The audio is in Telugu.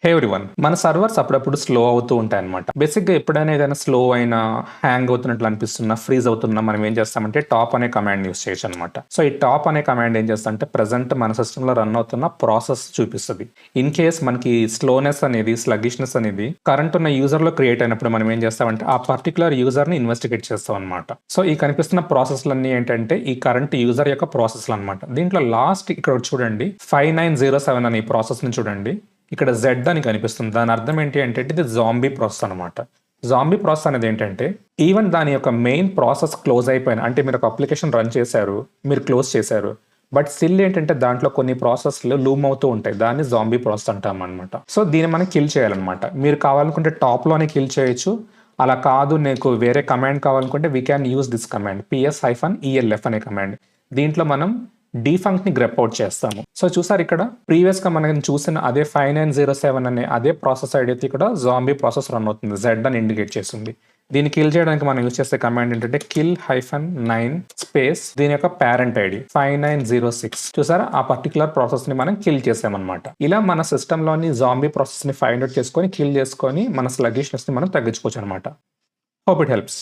హే ఎవ్రీవన్, మన సర్వర్స్ అప్పుడప్పుడు స్లో అవుతూ ఉంటాయి అనమాట. బేసిక్గా ఎప్పుడైనా ఏదైనా స్లో అయినా, హ్యాంగ్ అవుతున్నట్లు అనిపిస్తున్నా, ఫ్రీజ్ అవుతున్నా మనం ఏం చేస్తామంటే టాప్ అనే కమాండ్ యూస్ చేయొచ్చు అనమాట. సో ఈ టాప్ అనే కమాండ్ ఏం చేస్తామంటే ప్రెసెంట్ మన సిస్టంలో రన్ అవుతున్న ప్రాసెస్ చూపిస్తుంది. ఇన్ కేస్ మనకి స్లోనెస్ అనేది, స్లగిష్నెస్ అనేది కరెంట్ ఉన్న యూజర్ లో క్రియేట్ అయినప్పుడు మనం ఏం చేస్తామంటే ఆ పర్టికులర్ యూజర్ ని ఇన్వెస్టిగేట్ చేస్తాం అనమాట. సో ఈ కనిపిస్తున్న ప్రాసెస్లన్నీ ఏంటంటే ఈ కరెంట్ యూజర్ యొక్క ప్రాసెస్లు అనమాట. దీంట్లో లాస్ట్ ఇక్కడ చూడండి 5907 అనే ప్రాసెస్ ని చూడండి. ఇక్కడ జెడ్ అని కనిపిస్తుంది. దాని అర్థం ఏంటి అంటే ఇది జాంబీ ప్రాసెస్ అనమాట. జాంబీ ప్రాసెస్ అనేది ఏంటంటే ఈవెన్ దాని యొక్క మెయిన్ ప్రాసెస్ క్లోజ్ అయిపోయిన, అంటే మీరు ఒక అప్లికేషన్ రన్ చేశారు, మీరు క్లోజ్ చేశారు, బట్ స్టిల్ ఏంటంటే దాంట్లో కొన్ని ప్రాసెస్లు లూమ్ అవుతూ ఉంటాయి. దాన్ని జాంబీ ప్రాసెస్ అంటాం అనమాట. సో దీన్ని మనం కిల్ చేయాలన్నమాట. మీరు కావాలనుకుంటే టాప్లోనే కిల్ చేయొచ్చు. అలా కాదు, నీకు వేరే కమాండ్ కావాలనుకుంటే we can use this command ps-elf అనే కమాండ్. దీంట్లో మనం డీఫంక్ట్ ని గ్రెప్ అవుట్ చేస్తాము. సో చూసారు, ఇక్కడ ప్రీవియస్ గా మనం చూసిన అదే 5907 అనే అదే ప్రాసెస్ ఐడి అయితే ఇక్కడ జాంబీ ప్రాసెస్ రన్ అవుతుంది. జెడ్ అని ఇండికేట్ చేస్తుంది. దీన్ని కిల్ చేయడానికి మనం యూజ్ చేసే కమాండ్ ఏంటంటే kill-9 స్పేస్ దీని యొక్క పేరెంట్ ఐడి 5906. చూసారా, ఆ పర్టికులర్ ప్రాసెస్ ని మనం కిల్ చేసామన్నమాట. ఇలా మన సిస్టమ్ లోని జాంబీ ప్రాసెస్ ని ఫైండ్ అవుట్ చేసుకొని కిల్ చేసుకొని మన స్లగిష్నెస్ ని మనం తగ్గించుకోవచ్చు అనమాట. Hope it helps.